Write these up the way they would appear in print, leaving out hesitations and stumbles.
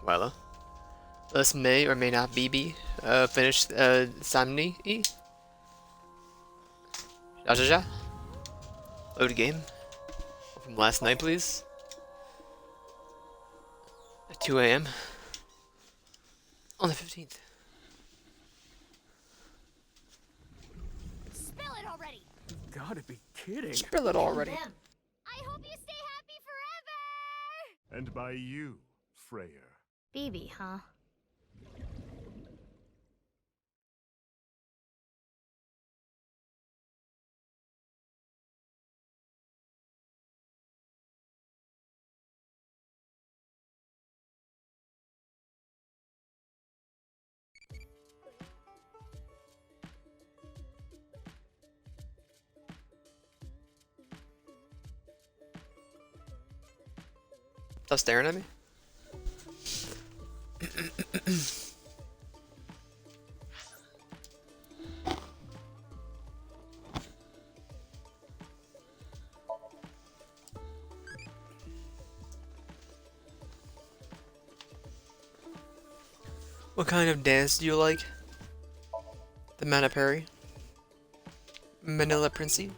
Well, us may or may not be finished SOMNIUM. Ja. Load game. From last night, please. At 2 a.m. on the 15th. Spill it already! You gotta be kidding. Spill it already. I hope you stay happy forever! And by you, Freyr. BB, huh? Stop staring at me. What kind of dance do you like? The Manapari? Manila Princey?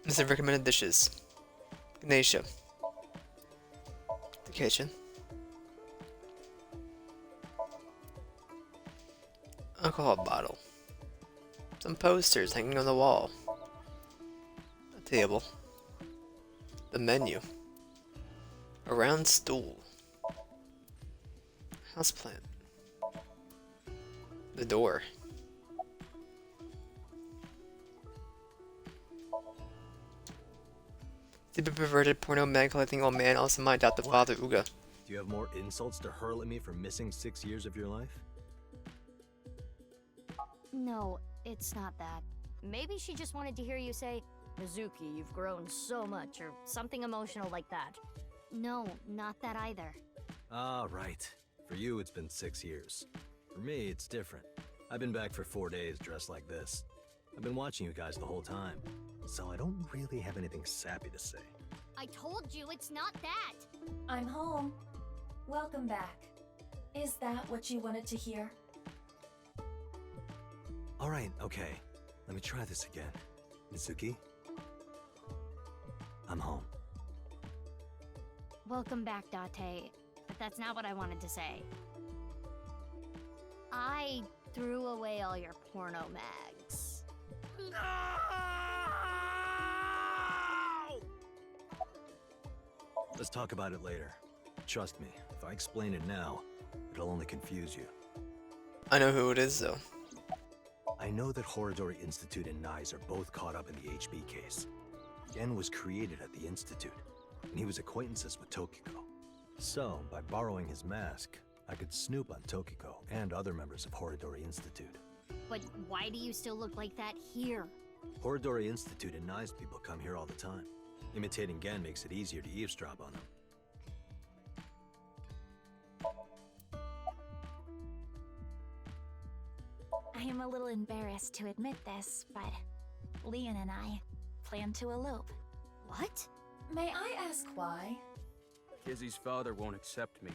List of recommended dishes. Ganesha. The kitchen. Alcohol bottle. Some posters hanging on the wall. A table. The menu. A round stool. Houseplant. The door. Super perverted porno man collecting old man also might doubt the father Uga. Do you have more insults to hurl at me for missing 6 years of your life? No, it's not that. Maybe she just wanted to hear you say, Mizuki, you've grown so much, or something emotional like that. No, not that either. Ah, right. For you, it's been 6 years. For me, it's different. I've been back for 4 days dressed like this. I've been watching you guys the whole time, so I don't really have anything sappy to say. I told you it's not that! I'm home. Welcome back. Is that what you wanted to hear? Alright, okay. Let me try this again. Mizuki? I'm home. Welcome back, Date. But that's not what I wanted to say. I threw away all your porno mags. Let's talk about it later. Trust me, if I explain it now, it'll only confuse you. I know who it is though. I know that Horodori Institute and Nyes are both caught up in the HB case. Gen was created at the Institute, and he was acquaintances with Tokiko. So, by borrowing his mask, I could snoop on Tokiko and other members of Horodori Institute. But why do you still look like that here? Horodori Institute and Nyes people come here all the time. Imitating Gen makes it easier to eavesdrop on them. I am a little embarrassed to admit this, but Leon and I plan to elope. What? May I ask why? Kizzy's father won't accept me.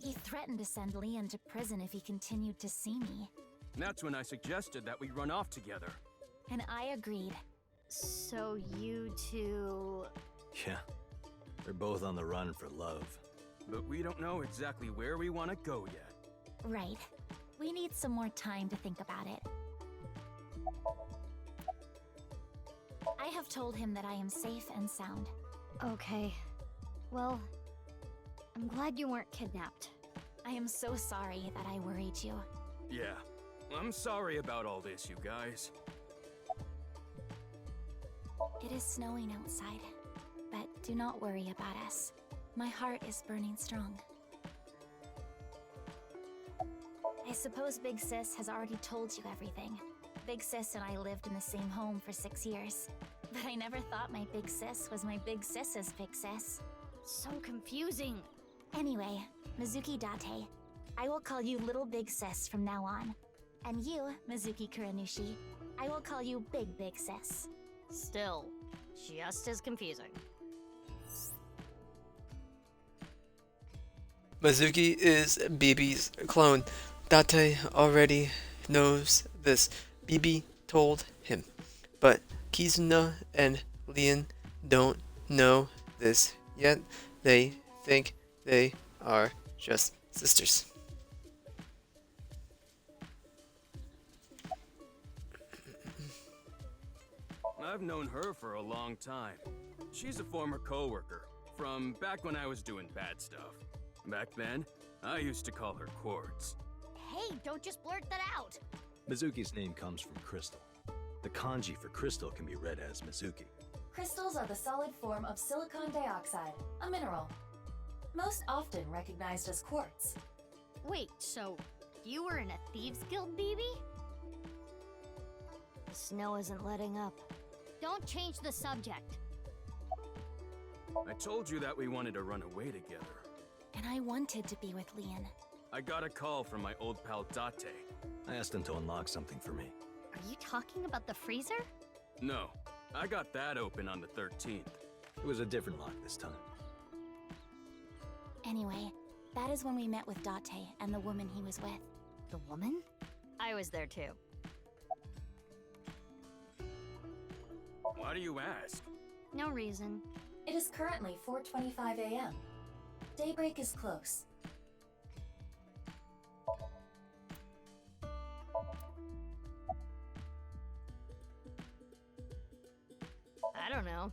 He threatened to send Leon to prison if he continued to see me. And that's when I suggested that we run off together. And I agreed. So you two... Yeah, they're both on the run for love. But we don't know exactly where we want to go yet. Right. We need some more time to think about it. I have told him that I am safe and sound. Okay. Well, I'm glad you weren't kidnapped. I am so sorry that I worried you. Yeah, I'm sorry about all this, you guys. It is snowing outside, but do not worry about us. My heart is burning strong. I suppose Big Sis has already told you everything. Big Sis and I lived in the same home for 6 years. But I never thought my big sis was my big sis's big sis. So confusing. Anyway, Mizuki Date, I will call you Little Big Sis from now on. And you, Mizuki Kuranushi, I will call you Big Big Sis. Still, just as confusing. Mizuki is BB's clone. Date already knows this. BB told him. But Kizuna and Leon don't know this yet. They think they are just sisters. I've known her for a long time. She's a former coworker from back when I was doing bad stuff. Back then, I used to call her Quartz. Hey, don't just blurt that out. Mizuki's name comes from crystal. The kanji for crystal can be read as Mizuki. Crystals are the solid form of silicon dioxide, a mineral. Most often recognized as quartz. Wait, so you were in a Thieves Guild, BB? The snow isn't letting up. Don't change the subject. I told you that we wanted to run away together. And I wanted to be with Leon. I got a call from my old pal Date. I asked him to unlock something for me. Are you talking about the freezer? No, I got that open on the 13th. It was a different lock this time. Anyway, that is when we met with Date and the woman he was with. The woman? I was there too. Why do you ask? No reason. It is currently 4:25 a.m. Daybreak is close. I don't know.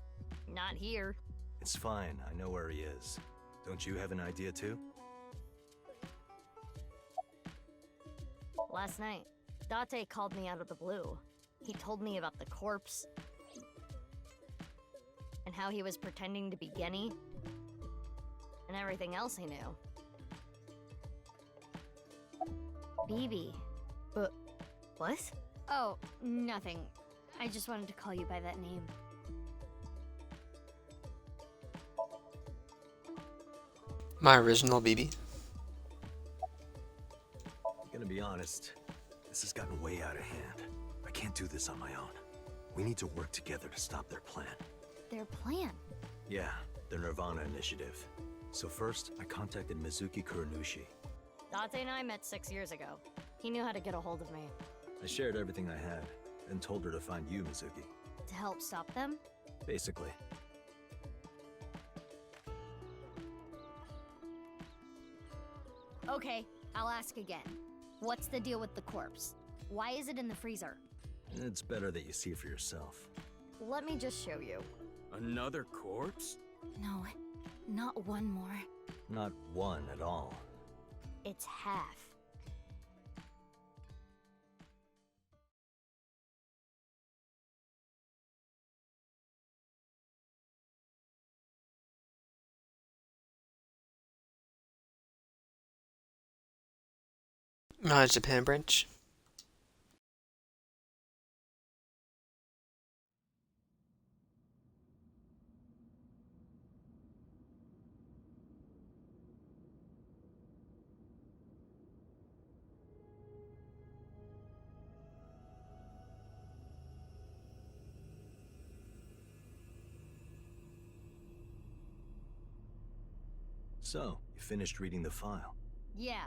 Not here. It's fine, I know where he is. Don't you have an idea too? Last night, Date called me out of the blue. He told me about the corpse. And how he was pretending to be Genny. And everything else he knew. BB. But what? Oh, nothing. I just wanted to call you by that name. My original BB. Gonna be honest, this has gotten way out of hand. I can't do this on my own. We need to work together to stop their plan. Their plan? Yeah, their nirvanA initiative. So first, I contacted Mizuki Kuranushi. Date and I met 6 years ago. He knew how to get a hold of me. I shared everything I had, and told her to find you, Mizuki. To help stop them? Basically. Okay, I'll ask again. What's the deal with the corpse? Why is it in the freezer? It's better that you see for yourself. Let me just show you. Another corpse? No, not one more. Not one at all. It's half. My Japan branch. So, you finished reading the file. Yeah.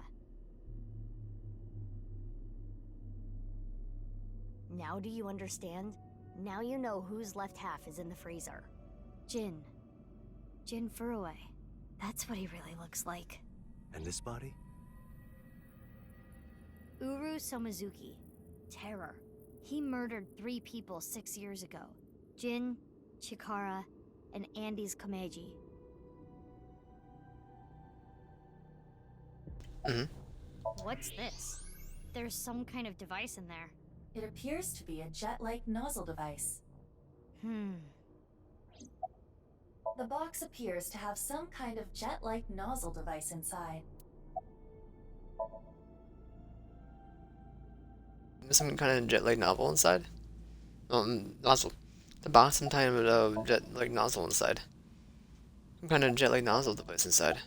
Now do you understand? Now you know whose left half is in the freezer. Jin. Jin Furue. That's what he really looks like. And this body? Uru Somizuki. Terror. He murdered 3 people 6 years ago. Jin, Chikara, and Andy's Komeiji. What's this? There's some kind of device in there. It appears to be a jet-like nozzle device. The box appears to have some kind of jet-like nozzle device inside. Some kind of jet-like novel inside. Nozzle. The box, some kind of jet-like nozzle inside. Some kind of jet-like nozzle device inside.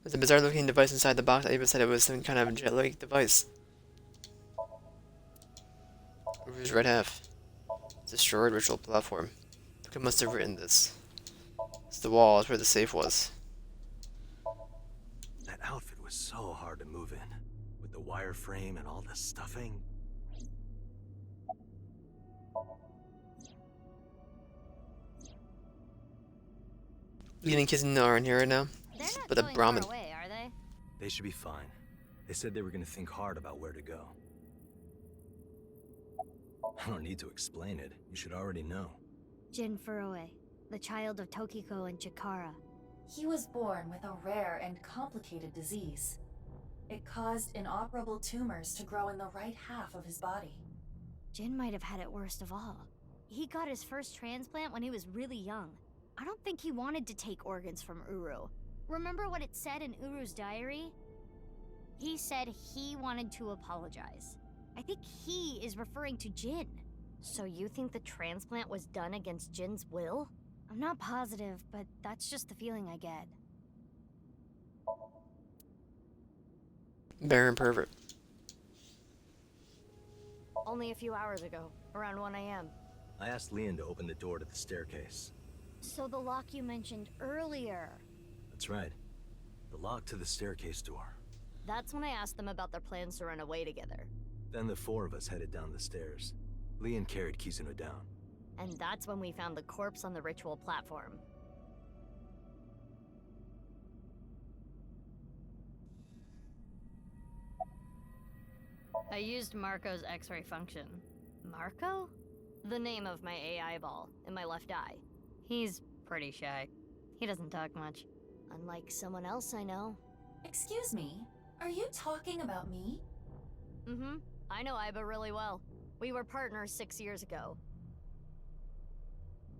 There's a bizarre-looking device inside the box. I even said it was some kind of jet-like device. Uru's red half. Destroyed ritual platform. Who must have written this? It's the wall. It's where the safe was. That outfit was so hard to move in, with the wireframe and all the stuffing. Leading kids in are in here right now. They're not But the going Brahmin. far away, are they? They should be fine. They said they were going to think hard about where to go. I don't need to explain it. You should already know. Jin Furue, the child of Tokiko and Chikara. He was born with a rare and complicated disease. It caused inoperable tumors to grow in the right half of his body. Jin might have had it worst of all. He got his first transplant when he was really young. I don't think he wanted to take organs from Uru. Remember what it said in Uru's diary? He said he wanted to apologize. I think he is referring to Jin. So you think the transplant was done against Jin's will? I'm not positive, but that's just the feeling I get. Baron pervert. Only a few hours ago, around 1 a.m. I asked Leon to open the door to the staircase. So the lock you mentioned earlier. That's right. The lock to the staircase door. That's when I asked them about their plans to run away together. Then the four of us headed down the stairs. Leon carried Kizuno down. And that's when we found the corpse on the ritual platform. I used Marco's X-ray function. Marco? The name of my AI ball in my left eye. He's pretty shy. He doesn't talk much. Unlike someone else I know. Excuse me, are you talking about me? Mm-hmm. I know Iba really well. We were partners 6 years ago.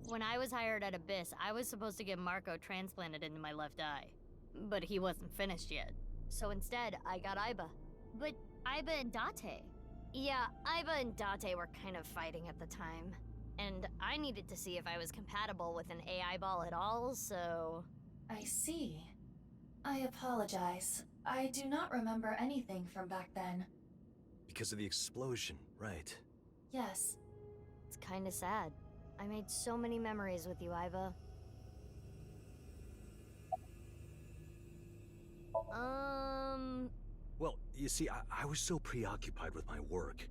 When I was hired at Abyss, I was supposed to get Marco transplanted into my left eye. But he wasn't finished yet. So instead, I got Iba. But Iba and Date. Yeah, Iba and Date were kind of fighting at the time. And I needed to see if I was compatible with an AI ball at all, so... I see. I apologize. I do not remember anything from back then. Because of the explosion, right? Yes. It's kinda sad. I made so many memories with you, Iba. Well, you see, I was so preoccupied with my work.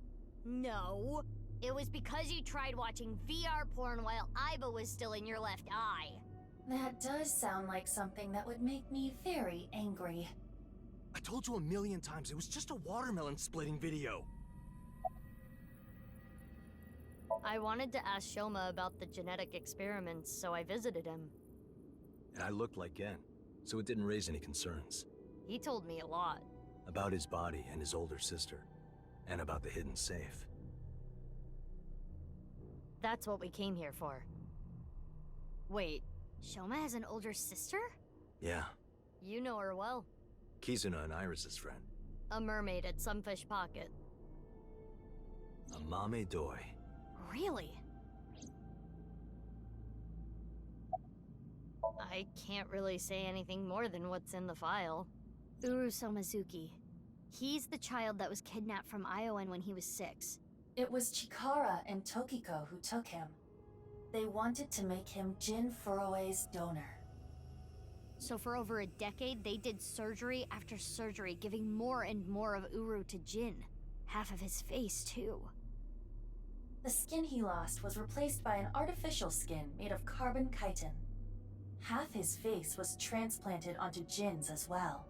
No. It was because you tried watching VR porn while Iba was still in your left eye. That does sound like something that would make me very angry. I told you a million times, it was just a watermelon splitting video. I wanted to ask Shoma about the genetic experiments, so I visited him. And I looked like Gen, so it didn't raise any concerns. He told me a lot. About his body and his older sister. And about the hidden safe. That's what we came here for. Wait, Shoma has an older sister? Yeah. You know her well. Kizuna and Iris's friend. A mermaid at Sunfish Pocket. A Mame Doi. Really? I can't really say anything more than what's in the file. Uru Somazuki. He's the child that was kidnapped from Iowan when he was 6. It was Chikara and Tokiko who took him. They wanted to make him Jin Furue's donor. So for over a decade, they did surgery after surgery, giving more and more of Uru to Jin. Half of his face, too. The skin he lost was replaced by an artificial skin made of carbon chitin. Half his face was transplanted onto Jin's as well.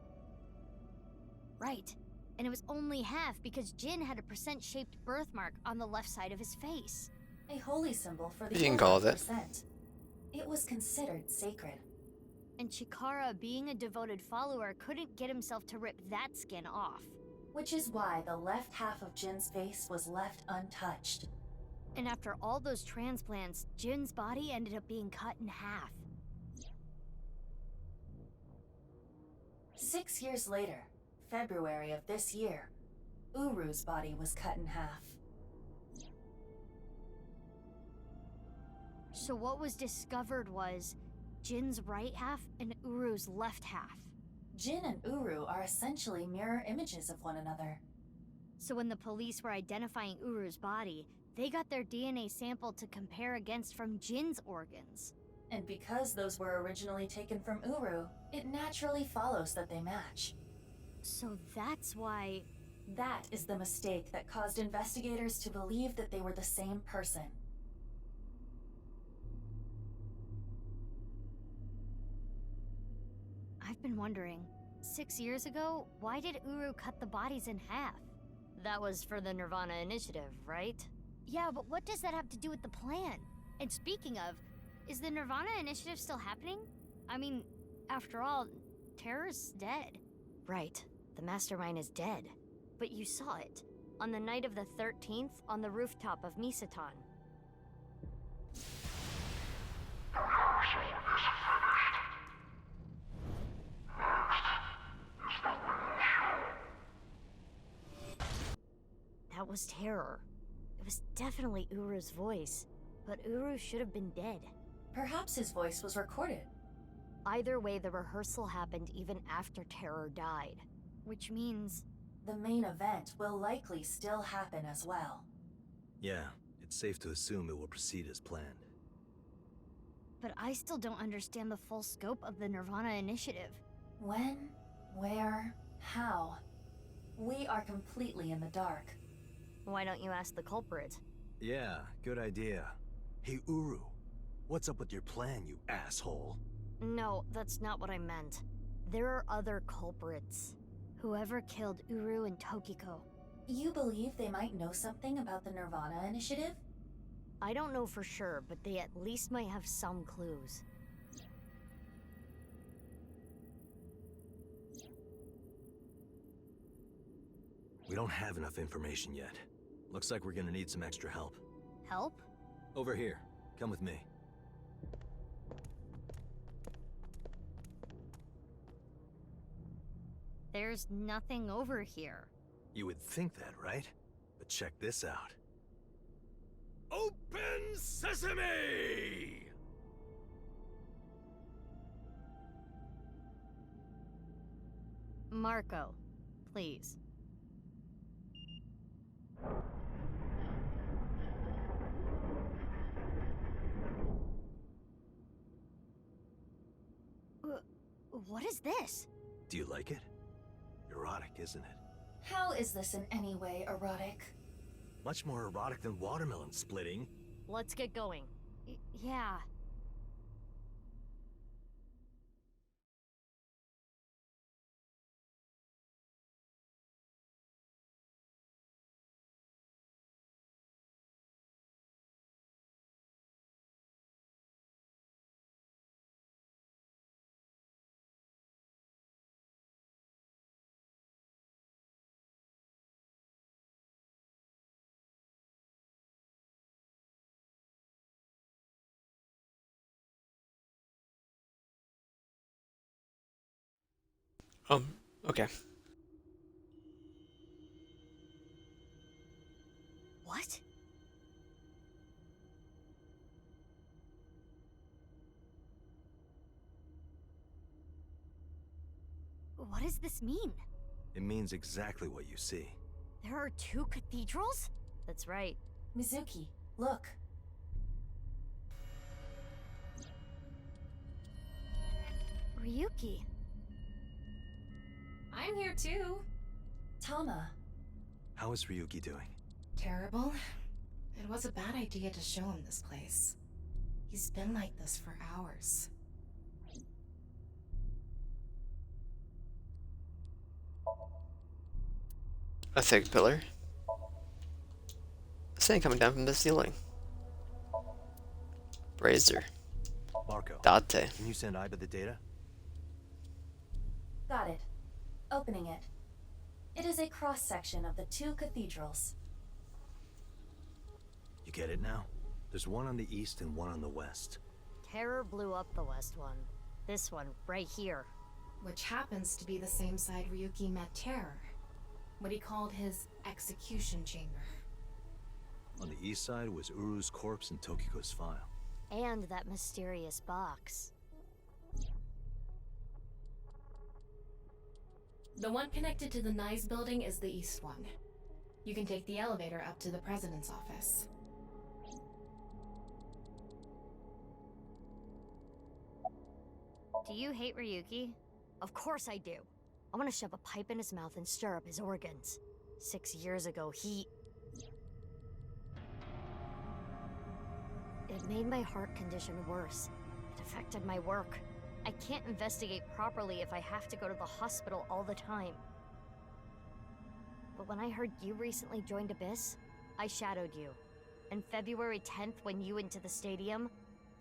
Right. And it was only half because Jin had a percent-shaped birthmark on the left side of his face. A holy symbol for the You can call other it. percent. It was considered sacred. And Chikara, being a devoted follower, couldn't get himself to rip that skin off. Which is why the left half of Jin's face was left untouched. And after all those transplants, Jin's body ended up being cut in half. 6 years later, February of this year, Uru's body was cut in half. So what was discovered was Jin's right half and Uru's left half. Jin and Uru are essentially mirror images of one another. So when the police were identifying Uru's body, they got their DNA sample to compare against from Jin's organs. And because those were originally taken from Uru, it naturally follows that they match. So that's why... That is the mistake that caused investigators to believe that they were the same person. I've been wondering, 6 years ago, why did Uru cut the bodies in half? That was for the nirvanA initiative, right? Yeah, but what does that have to do with the plan? And speaking of, is the nirvanA initiative still happening? I mean, after all, Terror's dead. Right, the mastermind is dead. But you saw it, on the night of the 13th on the rooftop of Misaton. That was Terror. It was definitely Uru's voice, but Uru should have been dead. Perhaps his voice was recorded. Either way, the rehearsal happened even after Terror died. Which means... The main event will likely still happen as well. Yeah, it's safe to assume it will proceed as planned. But I still don't understand the full scope of the nirvanA initiative. When, where, how? We are completely in the dark. Why don't you ask the culprit? Yeah, good idea. Hey, Uru, what's up with your plan, you asshole? No, that's not what I meant. There are other culprits. Whoever killed Uru and Tokiko. You believe they might know something about the nirvanA initiative? I don't know for sure, but they at least might have some clues. We don't have enough information yet. Looks like we're gonna need some extra help. Help? Over here. Come with me. There's nothing over here. You would think that, right? But check this out. Open sesame! Marco, please. What is this? Do you like it? Erotic, isn't it? How is this in any way erotic? Much more erotic than watermelon splitting. Let's get going. Yeah. Okay. What? What does this mean? It means exactly what you see. There are 2 cathedrals? That's right. Mizuki, look. Ryuki. I'm here too. Tama. How is Ryuki doing? Terrible. It was a bad idea to show him this place. He's been like this for hours. A thick pillar. Sand coming down from the ceiling. Razor. Marco, Date. can you send Iba the data? Got it. Opening it. It is a cross-section of the 2 cathedrals. You get it now? There's one on the east and one on the west. Terror blew up the west one. This one, right here. Which happens to be the same side Ryuki met Terror. What he called his execution chamber. On the east side was Uru's corpse and Tokiko's file. And that mysterious box. The one connected to the Nyes building is the east one. You can take the elevator up to the president's office. Do you hate Ryuki? Of course I do. I want to shove a pipe in his mouth and stir up his organs. 6 years ago, It made my heart condition worse. It affected my work. I can't investigate properly if I have to go to the hospital all the time. But when I heard you recently joined Abyss, I shadowed you. And February 10th, when you went to the stadium,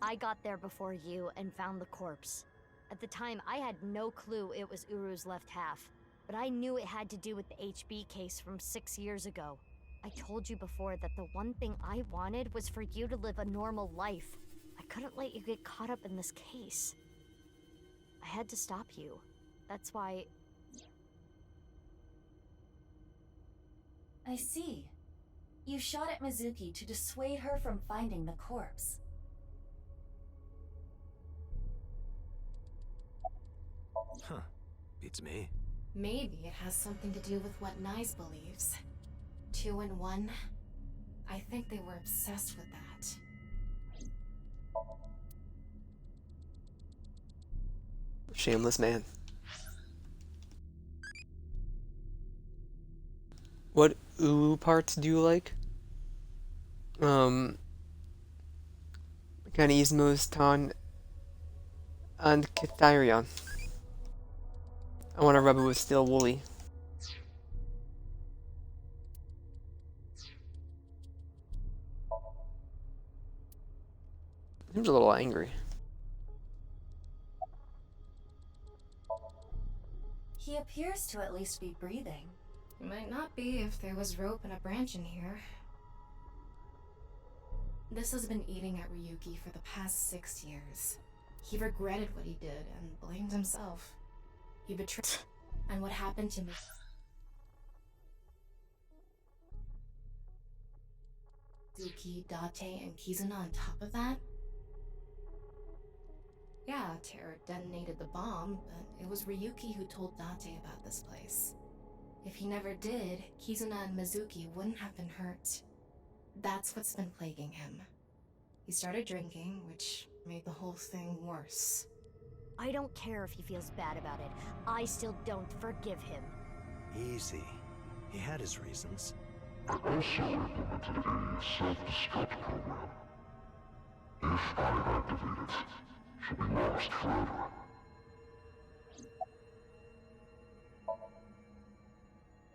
I got there before you and found the corpse. At the time, I had no clue it was Uru's left half, but I knew it had to do with the HB case from 6 years ago. I told you before that the one thing I wanted was for you to live a normal life. I couldn't let you get caught up in this case. I had to stop you. That's why... I see. You shot at Mizuki to dissuade her from finding the corpse. Huh. Beats me. Maybe it has something to do with what Nyes believes. 2 in 1. I think they were obsessed with that. Shameless man. What Uru parts do you like? Mechanismos ton and Kitharion. I want to rub it with Still Woolly. Seems a little angry. He appears to at least be breathing. It might not be if there was rope and a branch in here. This has been eating at Ryuki for the past 6 years. He regretted what he did and blamed himself. He betrayed. And what happened to me? Mizuki, Date, and Kizuna on top of that? Yeah, Terror detonated the bomb, but it was Ryuki who told Date about this place. If he never did, Kizuna and Mizuki wouldn't have been hurt. That's what's been plaguing him. He started drinking, which made the whole thing worse. I don't care if he feels bad about it. I still don't forgive him. Easy. He had his reasons. I also implemented a self-destruct program. If I activate it, she'll be lost forever.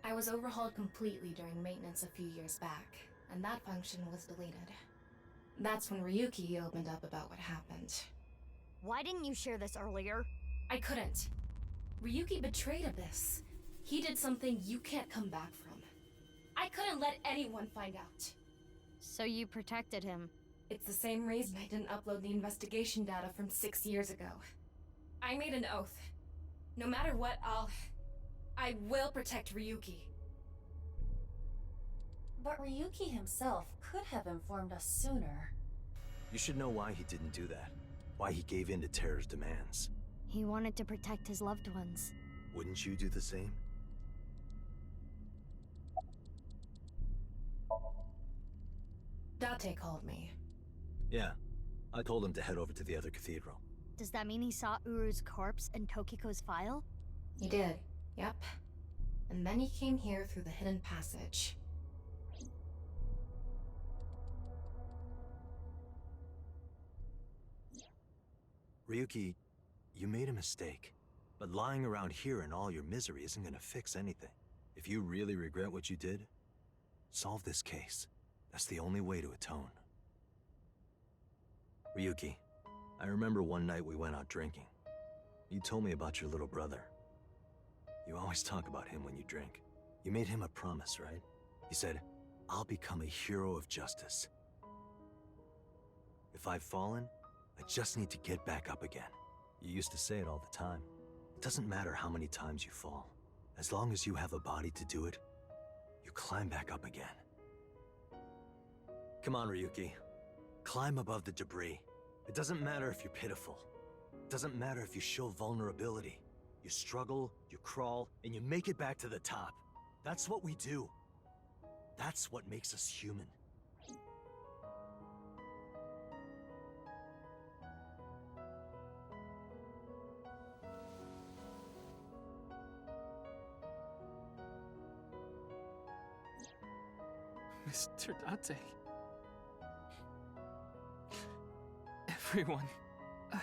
I was overhauled completely during maintenance a few years back, and that function was deleted. That's when Ryuki opened up about what happened. Why didn't you share this earlier? I couldn't. Ryuki betrayed Abyss. He did something you can't come back from. I couldn't let anyone find out. So you protected him. It's the same reason I didn't upload the investigation data from 6 years ago. I made an oath. No matter what, I will protect Ryuki. But Ryuki himself could have informed us sooner. You should know why he didn't do that. Why he gave in to Terror's demands. He wanted to protect his loved ones. Wouldn't you do the same? Date called me. Yeah. I told him to head over to the other cathedral. Does that mean he saw Uru's corpse in Tokiko's file? He did, yep. And then he came here through the hidden passage. Ryuki, you made a mistake. But lying around here in all your misery isn't gonna fix anything. If you really regret what you did, solve this case. That's the only way to atone. Ryuki, I remember one night we went out drinking. You told me about your little brother. You always talk about him when you drink. You made him a promise, right? You said, I'll become a hero of justice. If I've fallen, I just need to get back up again. You used to say it all the time. It doesn't matter how many times you fall. As long as you have a body to do it, you climb back up again. Come on, Ryuki. Climb above the debris. It doesn't matter if you're pitiful. It doesn't matter if you show vulnerability. You struggle, you crawl, and you make it back to the top. That's what we do. That's what makes us human. Mr. Date. Everyone, I...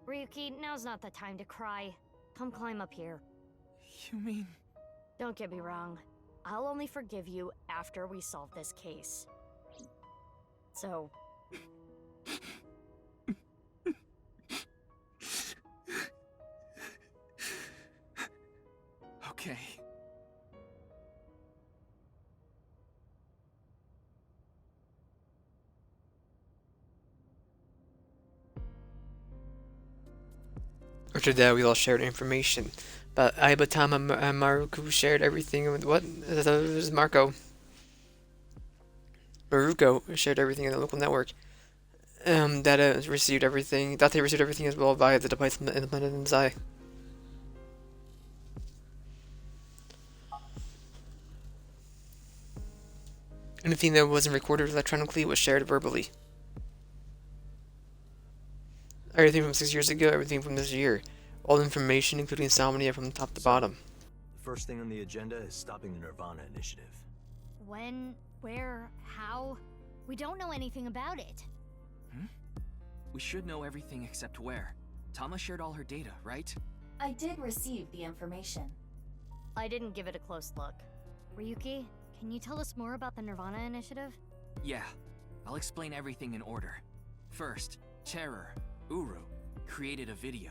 Ryuki, now's not the time to cry. Come climb up here. You mean... Don't get me wrong. I'll only forgive you after we solve this case. So... Okay. After that, we all shared information. But Aibatama and Maruko shared everything with what? It was Marco. Maruko shared everything in the local network. Data received everything. Date received everything as well via the device implanted in his eye. Anything that wasn't recorded electronically was shared verbally. Everything from 6 years ago, everything from this year. All information, including SOMNIUM from top to bottom. The first thing on the agenda is stopping the nirvanA initiative. When? Where? How? We don't know anything about it. We should know everything except where. Tama shared all her data, right? I did receive the information. I didn't give it a close look. Ryuki, can you tell us more about the nirvanA initiative? Yeah. I'll explain everything in order. First, Terror, Uru, created a video.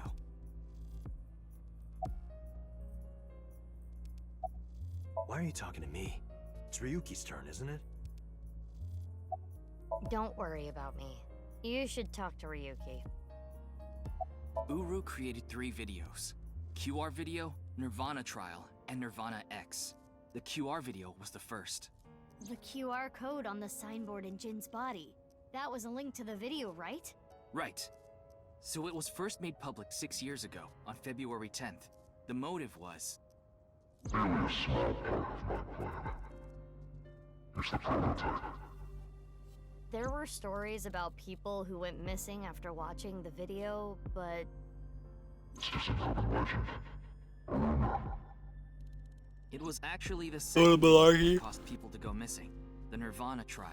Why are you talking to me? It's Ryuki's turn, isn't it? Don't worry about me. You should talk to Ryuki. Uru created 3 videos. QR video, nirvanA trial, and nirvanA X. The QR video was the first. The QR code on the signboard in Jin's body. That was a link to the video, right? Right. So it was first made public 6 years ago, on February 10th. The motive was... Merely a small part of my plan. It's the prototype. There were stories about people who went missing after watching the video, but... It's just an urban legend. I don't know. It was actually the What a second video malarkey. that caused people to go missing. The nirvanA trial.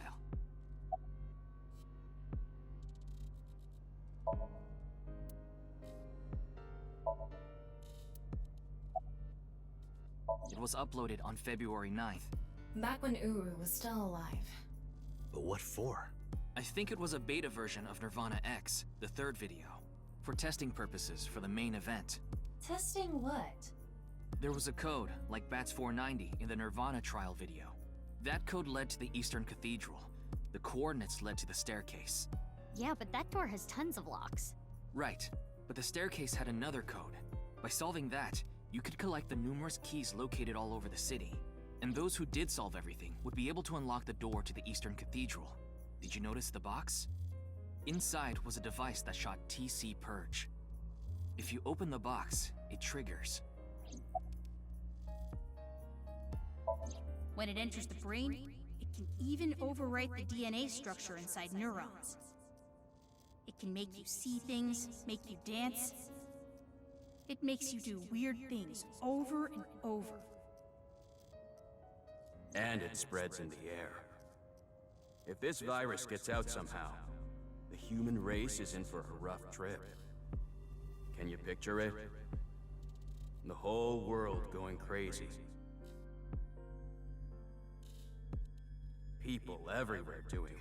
It was uploaded on February 9th. Back when Uru was still alive. But what for? I think it was a beta version of nirvanA X, the 3rd video, for testing purposes for the main event. Testing what? There was a code, like BATS 490 in the nirvanA trial video. That code led to the Eastern Cathedral. The coordinates led to the staircase. Yeah, but that door has tons of locks. Right, but the staircase had another code. By solving that, you could collect the numerous keys located all over the city. And those who did solve everything would be able to unlock the door to the Eastern Cathedral. Did you notice the box? Inside was a device that shot TC Purge. If you open the box, it triggers. When it enters the brain, it can even overwrite the DNA structure inside neurons. It can make you see things, make you dance. It makes you do weird things over and over. And it spreads in the air. If this virus gets out somehow, the human race is in for a rough trip. Can you picture it? The whole world going crazy. People everywhere doing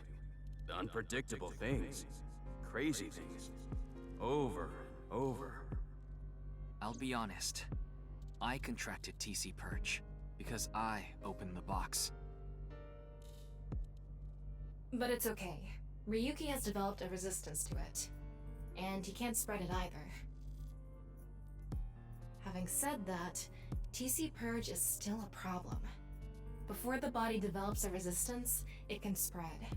unpredictable things, crazy things, over and over. I'll be honest. I contracted TC Purge because I opened the box. But it's okay. Ryuki has developed a resistance to it. And he can't spread it either. Having said that, TC Purge is still a problem. Before the body develops a resistance, it can spread.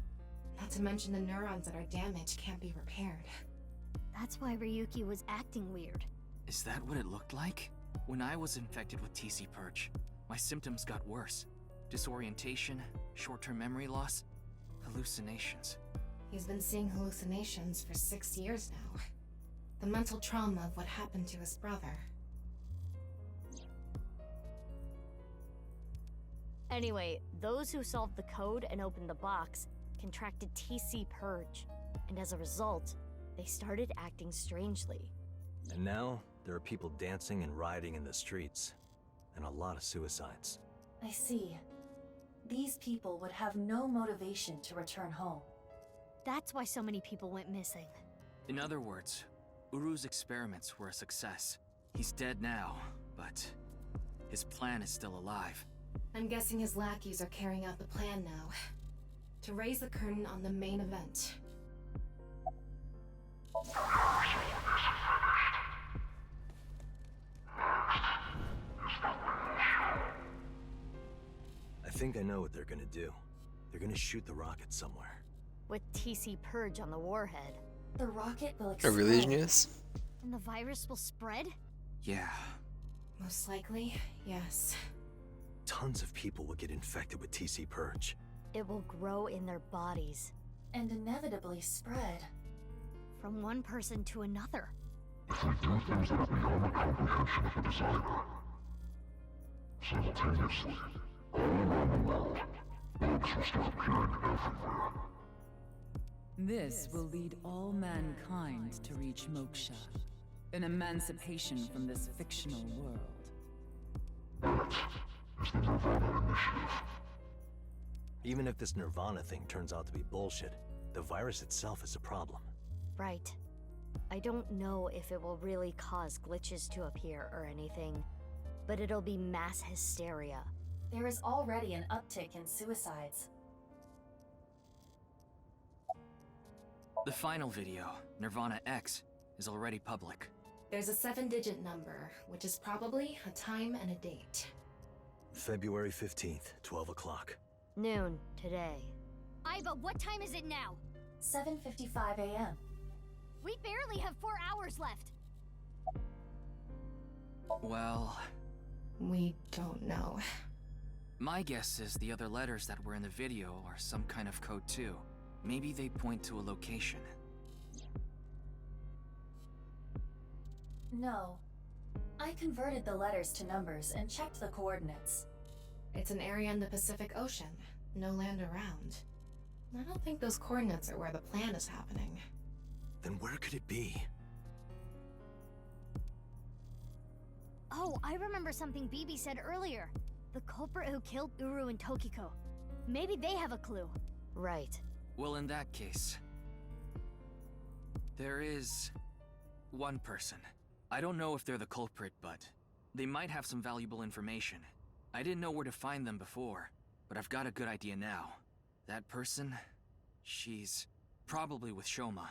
Not to mention the neurons that are damaged can't be repaired. That's why Ryuki was acting weird. Is that what it looked like? When I was infected with TC Purge, my symptoms got worse. Disorientation, short-term memory loss, hallucinations. He's been seeing hallucinations for 6 years now. The mental trauma of what happened to his brother. Anyway, those who solved the code and opened the box contracted TC Purge, and as a result, they started acting strangely. And now, there are people dancing and rioting in the streets. And a lot of suicides. I see. These people would have no motivation to return home. That's why so many people went missing. In other words, Uru's experiments were a success. He's dead now, but his plan is still alive. I'm guessing his lackeys are carrying out the plan now. To raise the curtain on the main event. I think I know what they're gonna do. They're gonna shoot the rocket somewhere. With TC Purge on the warhead. The rocket will A explode. really genius. And the virus will spread? Yeah. Most likely, yes. Tons of people will get infected with TC Purge. It will grow in their bodies. And inevitably spread. From one person to another. If we do things that are beyond the comprehension of the designer, simultaneously, all around the world, bugs will start appearing everywhere. This will lead all mankind to reach moksha, an emancipation from this fictional world. That is the nirvanA Initiative. Even if this nirvana thing turns out to be bullshit, the virus itself is a problem. Right. I don't know if it will really cause glitches to appear or anything, but it'll be mass hysteria. There is already an uptick in suicides. The final video, nirvanA X, is already public. There's a 7-digit number, which is probably a time and a date. February 15th, 12 o'clock. Noon, today. But what time is it now? 7:55 a.m. We barely have 4 hours left. Well, We don't know. my guess is the other letters that were in the video are some kind of code too. Maybe they point to a location. No. I converted the letters to numbers and checked the coordinates. It's an area in the Pacific Ocean. No land around. I don't think those coordinates are where the plan is happening. Then where could it be? Oh, I remember something BB said earlier. The culprit who killed Uru and Tokiko. Maybe they have a clue. Right. Well, in that case, there is one person. I don't know if they're the culprit, but they might have some valuable information. I didn't know where to find them before, but I've got a good idea now. That person, she's probably with Shoma.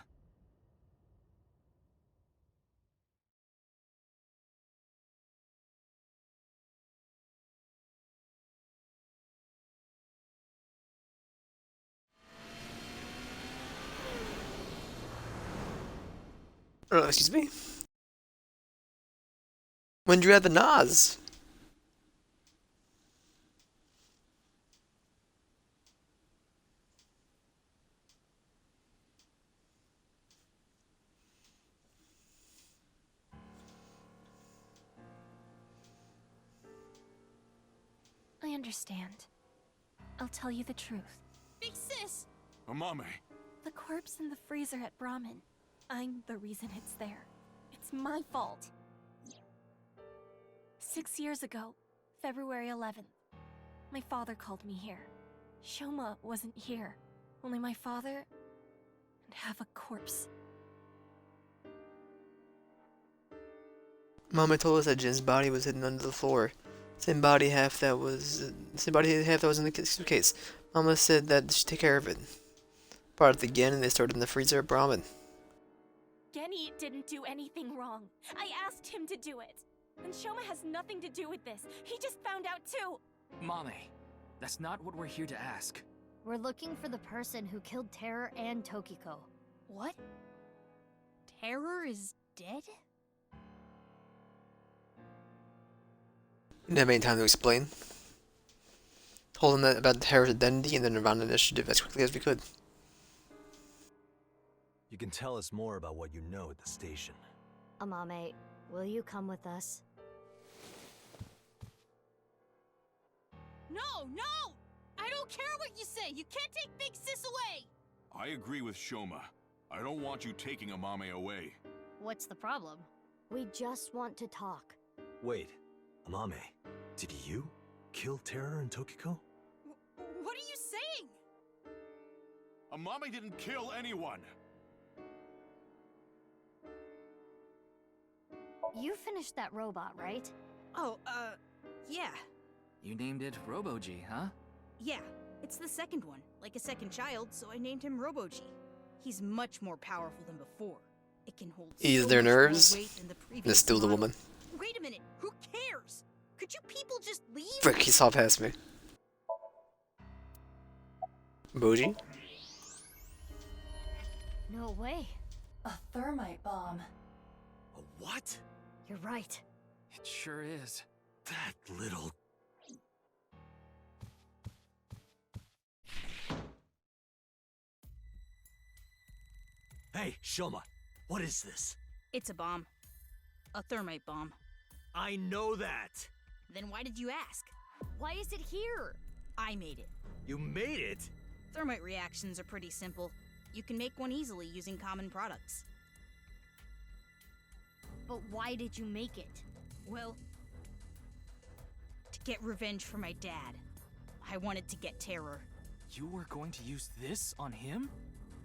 Oh, excuse me? When did you have the Nas? I understand. I'll tell you the truth. Big sis! Amame. The corpse in the freezer at Brahmin. I'm the reason it's there. It's my fault. 6 years ago, February 11th, my father called me here. Shoma wasn't here. Only my father and half a corpse. Mama told us that Jin's body was hidden under the floor. Same body half that was in the suitcase. Mama said that she'd take care of it. Brought it again and they stored it in the freezer at Brahmin. Genny didn't do anything wrong. I asked him to do it. And Shoma has nothing to do with this. He just found out too. Mame, that's not what we're here to ask. We're looking for the person who killed Terror and Tokiko. What? Terror is dead? Didn't have any time to explain. Told him that about Terror's identity and the nirvanA initiative as quickly as we could. You can tell us more about what you know at the station. Amame, will you come with us? No, no! I don't care what you say! You can't take Big Sis away! I agree with Shoma. I don't want you taking Amame away. What's the problem? We just want to talk. Wait, Amame, did you kill Terror and Tokiko? What are you saying? Amame didn't kill anyone! You finished that robot, right? Oh, yeah. You named it Robo-G, huh? Yeah, it's the second one, like a second child, so I named him Robo-G. He's much more powerful than before. It can hold Ease so their much more nerves. weight than the previous And still the model. woman. Wait a minute, who cares? Could you people just leave? Frick, he saw past me. Boji? No way. A thermite bomb. A what? You're right. It sure is. That little... Hey, Shoma, what is this? It's a bomb. A thermite bomb. I know that! Then why did you ask? Why is it here? I made it. You made it? Thermite reactions are pretty simple. You can make one easily using common products. But why did you make it? Well, to get revenge for my dad. I wanted to get Terror. You were going to use this on him?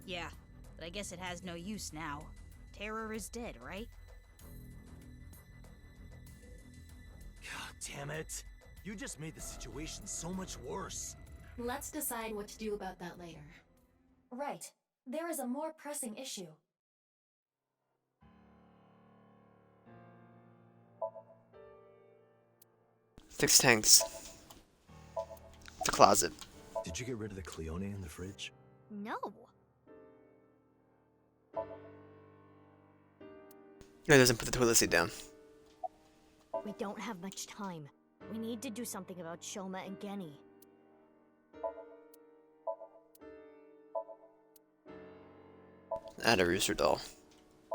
Yeah, but I guess it has no use now. Terror is dead, right? God damn it. You just made the situation so much worse. Let's decide what to do about that later. Right. There is a more pressing issue. Six tanks. The closet. Did you get rid of the Cleone in the fridge? No. No, it doesn't put the toilet seat down. We don't have much time. We need to do something about Shoma and Genny. Add a rooster doll.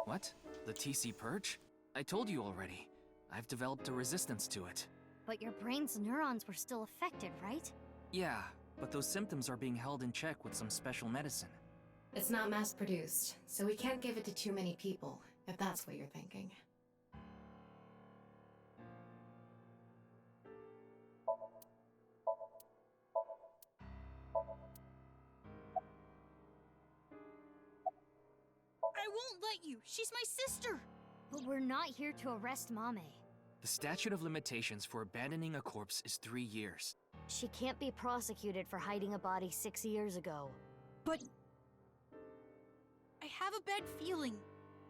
What? The TC Purge? I told you already. I've developed a resistance to it. But your brain's neurons were still affected, right? Yeah, but those symptoms are being held in check with some special medicine. It's not mass-produced, so we can't give it to too many people, if that's what you're thinking. I won't let you! She's my sister! But we're not here to arrest Mame. The statute of limitations for abandoning a corpse is 3 years. She can't be prosecuted for hiding a body 6 years ago. But... I have a bad feeling.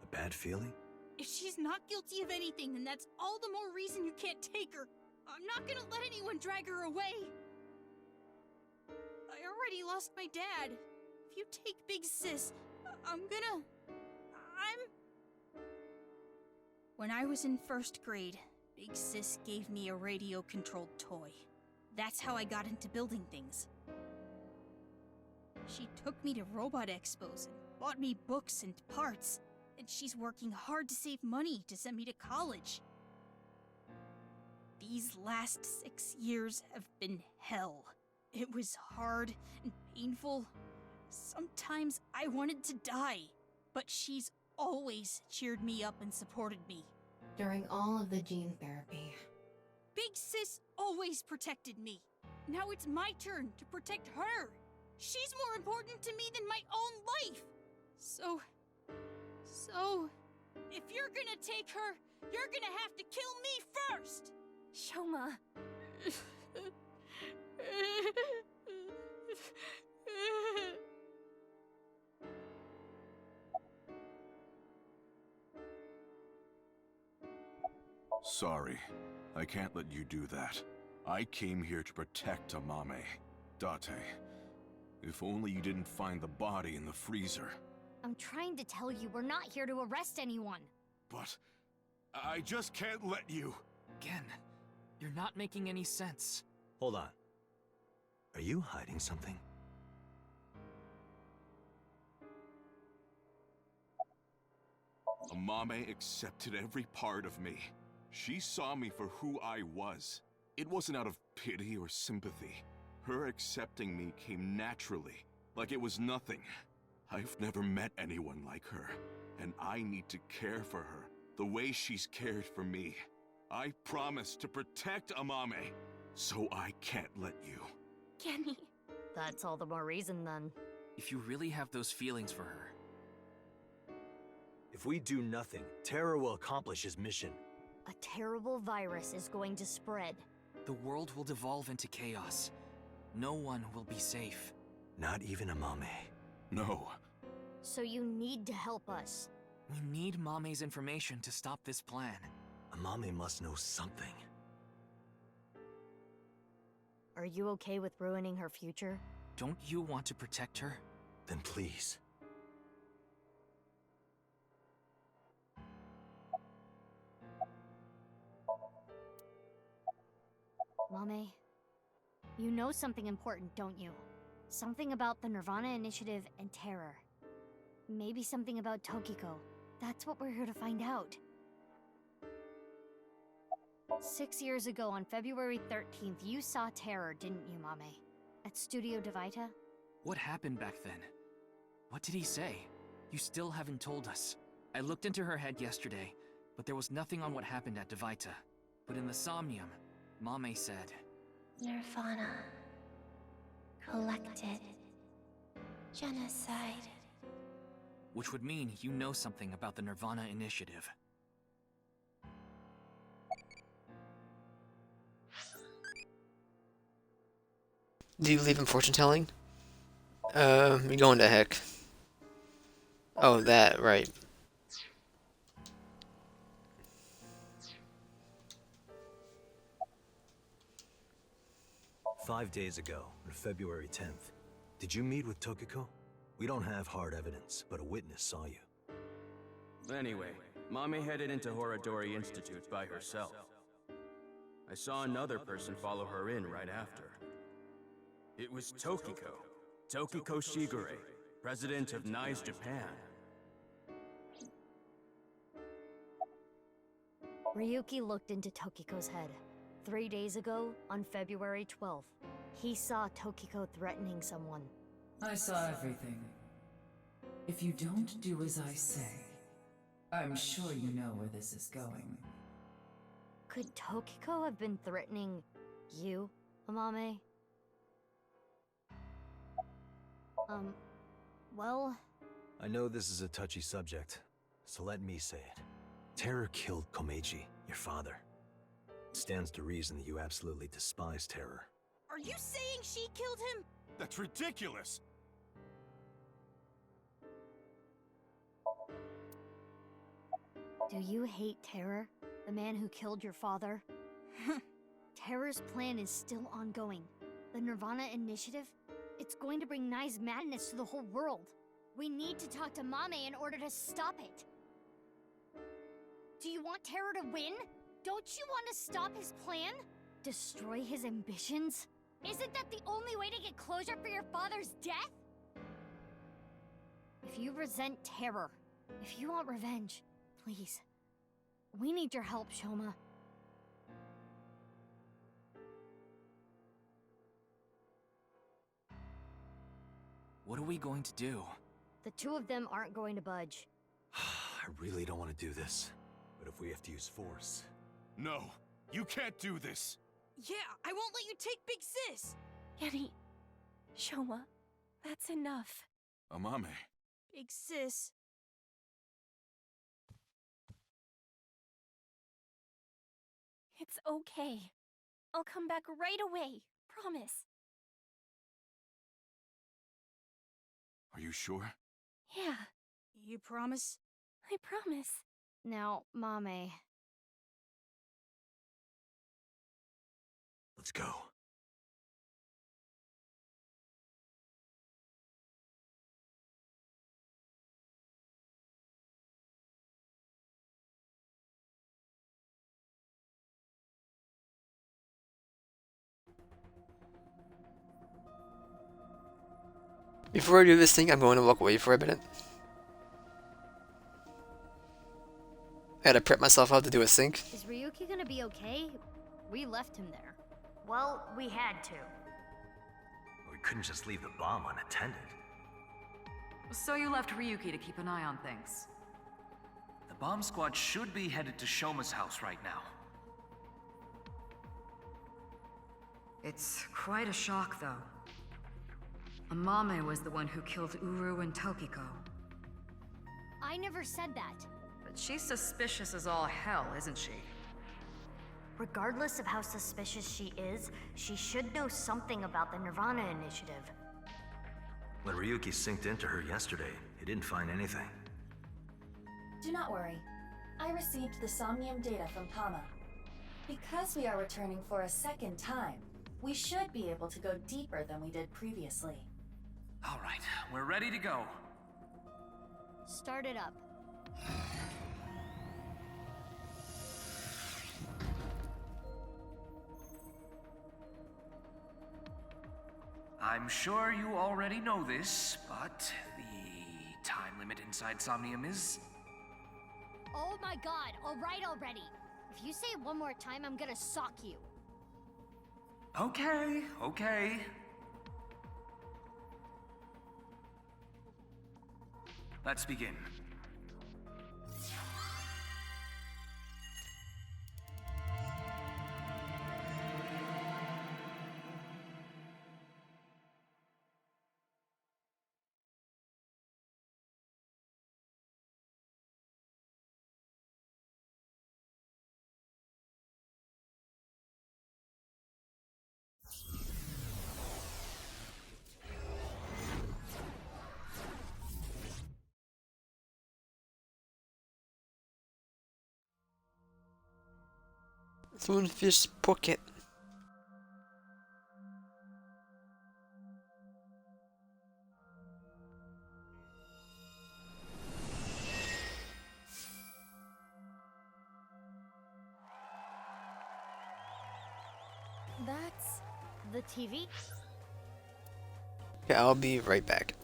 A bad feeling? If she's not guilty of anything, then that's all the more reason you can't take her. I'm not gonna let anyone drag her away. I already lost my dad. If you take Big Sis, I'm... When I was in 1st grade, Big Sis gave me a radio-controlled toy. That's how I got into building things. She took me to robot expos and bought me books and parts, and she's working hard to save money to send me to college. These last 6 years have been hell. It was hard and painful. Sometimes I wanted to die, but she's always cheered me up and supported me. During all of the gene therapy. Big Sis always protected me. Now it's my turn to protect her. She's more important to me than my own life. So, if you're gonna take her, you're gonna have to kill me first. Shoma. Sorry. I can't let you do that. I came here to protect Amame. Date, if only you didn't find the body in the freezer. I'm trying to tell you, we're not here to arrest anyone. But I just can't let you. Again, you're not making any sense. Hold on. Are you hiding something? Amame accepted every part of me. She saw me for who I was. It wasn't out of pity or sympathy. Her accepting me came naturally, like it was nothing. I've never met anyone like her, and I need to care for her the way she's cared for me. I promise to protect Amame, so I can't let you. Kenny. That's all the more reason then. If you really have those feelings for her, If we do nothing, Terror will accomplish his mission. A terrible virus is going to spread. the world will devolve into chaos. No one will be safe. Not even Amame. No. So you need to help us. We need Mame's information to stop this plan. Amame must know something. Are you okay with ruining her future? Don't you want to protect her? Then please. Mame, you know something important, don't you? Something about the nirvanA Initiative and Terror. Maybe something about Tokiko. That's what we're here to find out. 6 years ago, on February 13th, you saw Terror, didn't you, Mame? At Studio Devita? What happened back then? What did he say? You still haven't told us. I looked into her head yesterday, but there was nothing on what happened at Devita. But in the Somnium, Mame said, nirvanA. Collected. Genocide. which would mean you know something about the nirvanA Initiative. Do you believe in fortune telling? You're going to heck. Oh, that, right. "5 days ago, on February 10th, did you meet with Tokiko? We don't have hard evidence, but a witness saw you. Anyway, Mame headed into Horadori Institute by herself. I saw another person follow her in right after. It was Tokiko. Tokiko Shigure, president of NICE Japan. Ryuki looked into Tokiko's head. 3 days ago, on February 12th, he saw Tokiko threatening someone. I saw everything. If you don't do as I say, I'm sure you know where this is going. Could Tokiko have been threatening you, Amame? Well... I know this is a touchy subject, so let me say it. Terror killed Komeiji, your father. It stands to reason that you absolutely despise Terror. Are you saying she killed him? That's ridiculous! Do you hate Terror, the man who killed your father? Terror's plan is still ongoing. The nirvanA Initiative? It's going to bring Nai's madness to the whole world. We need to talk to Mame in order to stop it. Do you want Terror to win? Don't you want to stop his plan? Destroy his ambitions? Isn't that the only way to get closure for your father's death? If you resent Terror, if you want revenge, please, we need your help, Shoma. What are we going to do? The two of them aren't going to budge. I really don't want to do this, but if we have to use force... No, you can't do this! Yeah, I won't let you take Big Sis! Kenny, Shoma, that's enough. Amame. Big Sis. It's okay. I'll come back right away. Promise. Are you sure? Yeah, You promise? I promise. Now, Mame, Let's go. Before I do this thing, I'm going to walk away for a minute. I had to prep myself out to do a sync. Is Ryuki gonna be okay? We left him there. Well, we had to. We couldn't just leave the bomb unattended. So you left Ryuki to keep an eye on things. The bomb squad should be headed to Shoma's house right now. It's quite a shock, though. Amame was the one who killed Uru and Tokiko. I never said that. But she's suspicious as all hell, isn't she? Regardless of how suspicious she is, she should know something about the nirvanA initiative. When Ryuki synced into her yesterday, he didn't find anything. Do not worry. I received the SOMNIUM data from Pama. Because we are returning for a second time, we should be able to go deeper than we did previously. All right, we're ready to go. Start it up. I'm sure you already know this, but the time limit inside Somnium is... Oh my god, alright already. If you say it one more time, I'm gonna sock you. Okay, okay. Let's begin. Spoonfish pocket. That's the TV? Okay, I'll be right back.